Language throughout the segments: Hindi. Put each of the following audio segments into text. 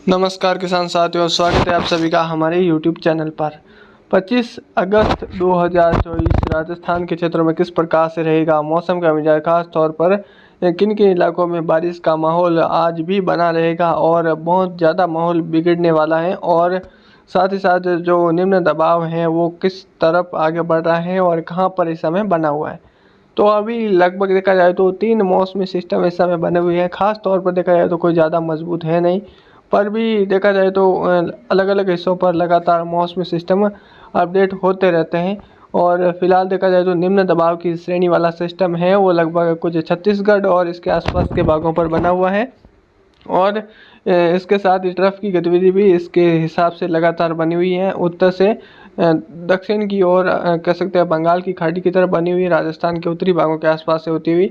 नमस्कार किसान साथियों, स्वागत है आप सभी का हमारे YouTube चैनल पर। 25 अगस्त 2024 राजस्थान के क्षेत्रों में किस प्रकार से रहेगा मौसम का मिजाज, खास तौर पर किन किन इलाकों में बारिश का माहौल आज भी बना रहेगा और बहुत ज़्यादा माहौल बिगड़ने वाला है। और साथ ही साथ जो निम्न दबाव है वो किस तरफ आगे बढ़ रहा है और कहाँ पर इस समय बना हुआ है। तो अभी लगभग देखा जाए तो 3 मौसमी सिस्टम इस समय बने हुए हैं। खास तौर पर देखा जाए तो कोई ज़्यादा मजबूत है नहीं, पर भी देखा जाए तो अलग अलग हिस्सों पर लगातार मौसमी सिस्टम अपडेट होते रहते हैं। और फिलहाल देखा जाए तो निम्न दबाव की श्रेणी वाला सिस्टम है वो लगभग कुछ छत्तीसगढ़ और इसके आसपास के भागों पर बना हुआ है। और इसके साथ ही ट्रफ की गतिविधि भी इसके हिसाब से लगातार बनी हुई है। उत्तर से दक्षिण की ओर कह सकते हैं बंगाल की खाड़ी की तरफ बनी हुई, राजस्थान के उत्तरी भागों के आसपास से होती हुई।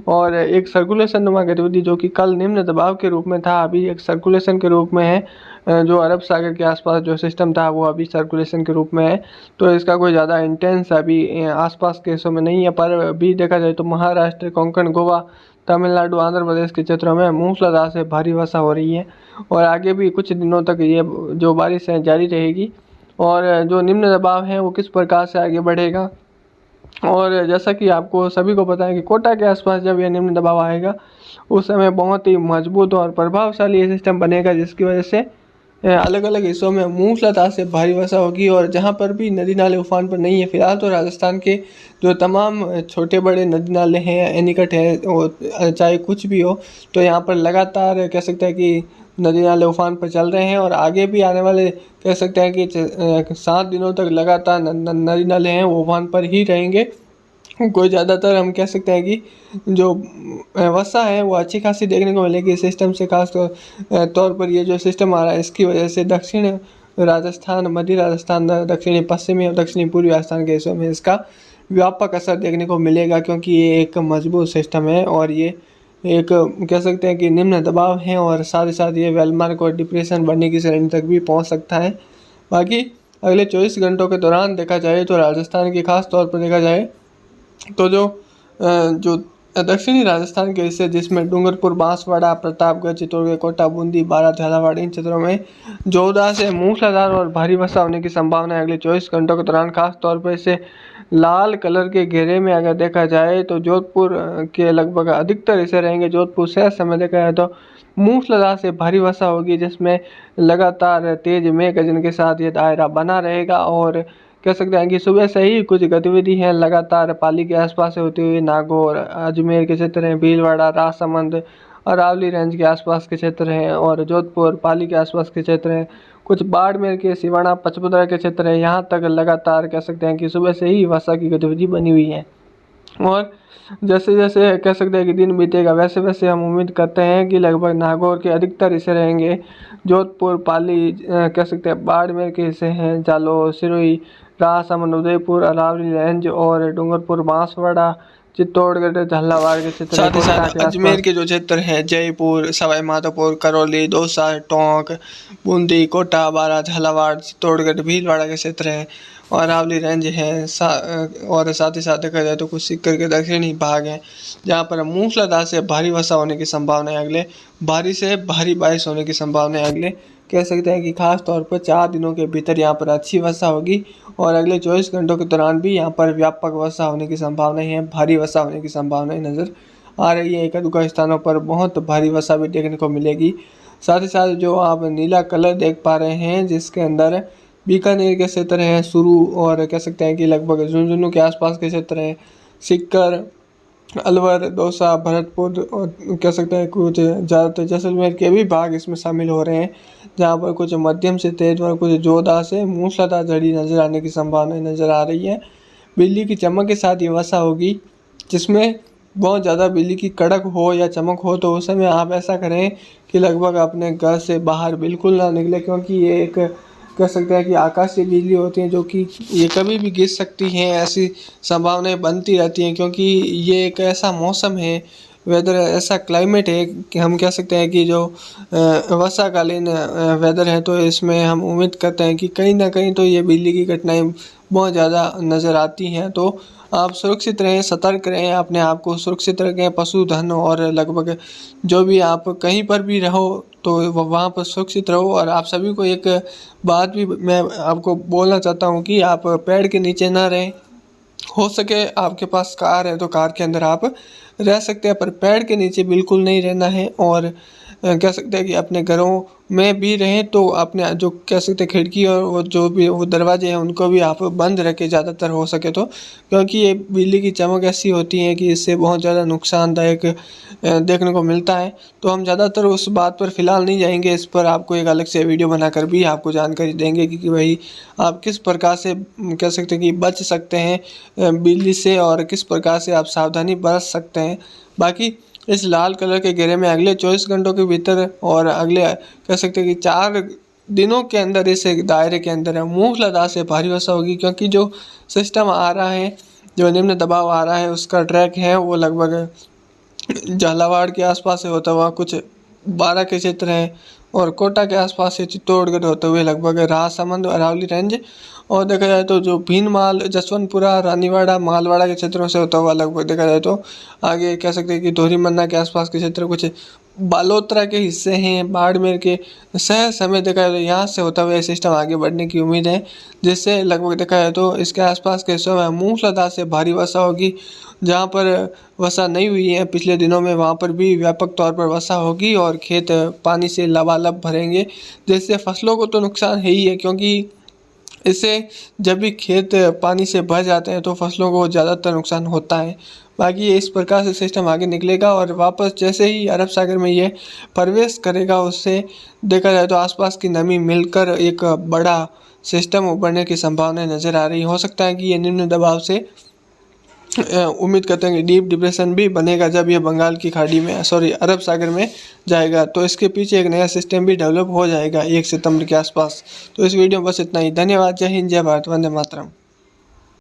और एक सर्कुलेशन नुमा गतिविधि जो कि कल निम्न दबाव के रूप में था, अभी एक सर्कुलेशन के रूप में है। जो अरब सागर के आसपास जो सिस्टम था वो अभी सर्कुलेशन के रूप में है। तो इसका कोई ज़्यादा इंटेंस अभी आसपास के हिस्सों में नहीं है, पर अभी देखा जाए तो महाराष्ट्र, कोंकण, गोवा, तमिलनाडु, आंध्र प्रदेश के क्षेत्रों में मूसलाधार से भारी वर्षा हो रही है। और आगे भी कुछ दिनों तक ये जो बारिश है जारी रहेगी। और जो निम्न दबाव है वो किस प्रकार से आगे बढ़ेगा, और जैसा कि आपको सभी को पता है कि कोटा के आसपास जब यह निम्न दबाव आएगा उस समय बहुत ही मजबूत और प्रभावशाली ये सिस्टम बनेगा, जिसकी वजह से अलग अलग हिस्सों में मूसलाधार से भारी वर्षा होगी। और जहाँ पर भी नदी नाले उफान पर नहीं है, फिलहाल तो राजस्थान के जो तमाम छोटे बड़े नदी नाले हैं, एनीकट है, चाहे कुछ भी हो, तो यहाँ पर लगातार कह सकते हैं कि नदी नाले उफान पर चल रहे हैं। और आगे भी आने वाले कह सकते हैं कि 7 दिनों तक लगातार नदी नाले हैं वो उफान पर ही रहेंगे। कोई ज़्यादातर हम कह सकते हैं कि जो वर्षा है वो अच्छी खासी देखने को मिलेगी सिस्टम से। खास तौर पर ये जो सिस्टम आ रहा है इसकी वजह से दक्षिण राजस्थान, मध्य राजस्थान, दक्षिणी पश्चिमी और दक्षिणी पूर्वी राजस्थान के हिस्सों में इसका व्यापक असर देखने को मिलेगा, क्योंकि ये एक मजबूत सिस्टम है और ये एक कह सकते हैं कि निम्न दबाव है। और साथ ही साथ ये वेलमार्क और डिप्रेशन बनने की श्रेणी तक भी पहुंच सकता है। बाकी अगले 24 घंटों के दौरान देखा जाए तो राजस्थान के खास तौर पर देखा जाए तो जो दक्षिणी राजस्थान के हिस्से जिसमें डूंगरपुर, बांसवाड़ा, प्रतापगढ़, चित्तौड़गढ़, कोटा, बूंदी, बारां, झालावाड़, इन क्षेत्रों में जोरदार से मूसलाधार और भारी वर्षा होने की संभावना है अगले 24 घंटों के दौरान। खास तौर पर इसे लाल कलर के घेरे में अगर देखा जाए तो जोधपुर के लगभग अधिकतर हिस्से रहेंगे। जोधपुर शहर समय देखा जाए तो मूसलाधार से भारी वर्षा होगी, जिसमें लगातार तेज मेघ गर्जन के साथ ये दायरा बना रहेगा। और कह सकते हैं कि सुबह से ही कुछ गतिविधि है लगातार पाली के आसपास से होती हुई नागौर, अजमेर के क्षेत्र हैं, भीलवाड़ा, राजसमंद, अरावली रेंज के आसपास के क्षेत्र हैं, और जोधपुर, पाली के आसपास के क्षेत्र हैं, कुछ बाड़मेर के, सिवाना, पचपदरा के क्षेत्र हैं। यहाँ तक लगातार कह सकते हैं कि सुबह से ही वर्षा की गतिविधि बनी हुई है। और जैसे जैसे कह सकते हैं कि दिन बीतेगा वैसे वैसे हम उम्मीद करते हैं कि लगभग नागौर के अधिकतर हिस्से रहेंगे। जोधपुर, पाली, कह सकते हैं बाड़मेर के हिस्से हैं, जालौर, सिरोही, राजसमंद, उदयपुर, अरावली रेंज और डूंगरपुर, बांसवाड़ा, चित्तौड़गढ़, झालावाड़ के क्षेत्र, साथ ही साथ अजमेर के जो क्षेत्र हैं, जयपुर, सवाई माधोपुर, करौली, दौसा, टोंक, बूंदी, कोटा, बारां, झालावाड़, चित्तौड़गढ़, भीलवाड़ा के क्षेत्र हैं, और अरावली रेंज है। और साथ ही साथ देखा जाए तो कुछ सीकर के दक्षिणी भाग हैं जहाँ पर मूसलाधार से भारी वर्षा होने की संभावना है। अगले भारी से भारी बारिश होने की संभावना है। अगले कह सकते हैं कि खास तौर पर 4 दिनों के भीतर यहाँ पर अच्छी वर्षा होगी। और अगले 24 घंटों के दौरान भी यहाँ पर व्यापक वर्षा होने की संभावना है, भारी वर्षा होने की संभावनाएं नज़र आ रही है। एक अधूका स्थानों पर बहुत भारी वर्षा भी देखने को मिलेगी। साथ ही साथ जो आप नीला कलर देख पा रहे हैं जिसके अंदर बीकानेर के क्षेत्र हैं, सुरू, और कह सकते हैं कि लगभग झुंझुनू के आसपास के क्षेत्र हैं, सीकर, अलवर, दौसा, भरतपुर, और कह सकते हैं कुछ ज़्यादातर जैसलमेर के भी भाग इसमें शामिल हो रहे हैं, जहां पर कुछ मध्यम से तेज और कुछ जोरदार से मूसलाधार झड़ी नज़र आने की संभावना नज़र आ रही है। बिजली की चमक के साथ ये वर्षा होगी, जिसमें बहुत ज़्यादा बिजली की कड़क हो या चमक हो तो उस समय आप ऐसा करें कि लगभग अपने घर से बाहर बिल्कुल ना निकले, क्योंकि ये एक कह सकते हैं कि आकाशीय बिजली होती है जो कि ये कभी भी गिर सकती हैं। ऐसी संभावनाएं बनती रहती हैं, क्योंकि ये एक ऐसा मौसम है, वेदर ऐसा क्लाइमेट है कि हम कह सकते हैं कि जो वर्षाकालीन वेदर है, तो इसमें हम उम्मीद करते हैं कि कहीं ना कहीं तो ये बिजली की घटनाएं बहुत ज़्यादा नज़र आती हैं। तो आप सुरक्षित रहें, सतर्क रहें, अपने आप को सुरक्षित रखें, पशुधन और लगभग जो भी आप कहीं पर भी रहो तो वहाँ पर सुरक्षित रहो। और आप सभी को एक बात भी मैं आपको बोलना चाहता हूँ कि आप पेड़ के नीचे ना रहें। हो सके आपके पास कार है तो कार के अंदर आप रह सकते हैं, पर पेड़ के नीचे बिल्कुल नहीं रहना है। और कह सकते हैं कि अपने घरों में भी रहें तो अपने जो कह सकते हैं खिड़की और वो जो भी वो दरवाजे हैं उनको भी आप बंद रखें ज़्यादातर हो सके तो, क्योंकि ये बिजली की चमक ऐसी होती है कि इससे बहुत ज़्यादा नुकसानदायक देखने को मिलता है। तो हम ज़्यादातर उस बात पर फ़िलहाल नहीं जाएंगे, इस पर आपको एक अलग से वीडियो बनाकर भी आपको जानकारी देंगे कि भाई आप किस प्रकार से कह सकते हैं कि बच सकते हैं बिजली से और किस प्रकार से आप सावधानी बरत सकते हैं। बाकी इस लाल कलर के घेरे में अगले 24 घंटों के भीतर और अगले कह सकते हैं कि 4 दिनों के अंदर इस एक दायरे के अंदर मूसलाधार से भारी वर्षा होगी, क्योंकि जो सिस्टम आ रहा है, जो निम्न दबाव आ रहा है उसका ट्रैक है वो लगभग झालावाड़ के आसपास से होता हुआ कुछ 12 के क्षेत्र हैं और कोटा के आसपास से चित्तौड़गढ़ होते हुए लगभग राजसमंद अरावली रेंज और देखा जाए तो जो भीनमाल, जसवंतपुरा, रानीवाड़ा, मालवाड़ा के क्षेत्रों से होता हुआ लगभग देखा जाए तो आगे कह सकते हैं कि धोरीमन्ना के आसपास के क्षेत्र, कुछ बालोतरा के हिस्से हैं, बाड़मेर के शहर समेत देखा जाए तो यहाँ से होता हुआ सिस्टम आगे बढ़ने की उम्मीद है, जिससे लगभग देखा जाए तो इसके आसपास के हिस्सों में मूसलाधार से भारी वर्षा होगी। जहाँ पर वर्षा नहीं हुई है पिछले दिनों में वहाँ पर भी व्यापक तौर पर वर्षा होगी और खेत पानी से लबालब भरेंगे, जिससे फसलों को तो नुकसान है ही है, क्योंकि इससे जब भी खेत पानी से भर जाते हैं तो फसलों को ज़्यादातर नुकसान होता है। बाकी इस प्रकार से सिस्टम आगे निकलेगा और वापस जैसे ही अरब सागर में ये प्रवेश करेगा उससे देखा जाए तो आसपास की नमी मिलकर एक बड़ा सिस्टम उभरने की संभावना नज़र आ रही। हो सकता है कि ये निम्न दबाव से उम्मीद करते हैं कि डीप डिप्रेशन भी बनेगा जब ये बंगाल की खाड़ी में अरब सागर में जाएगा, तो इसके पीछे एक नया सिस्टम भी डेवलप हो जाएगा 1 सितंबर के आसपास। तो इस वीडियो में बस इतना ही। धन्यवाद। जय हिंद, जय भारत, वंदे मातरम।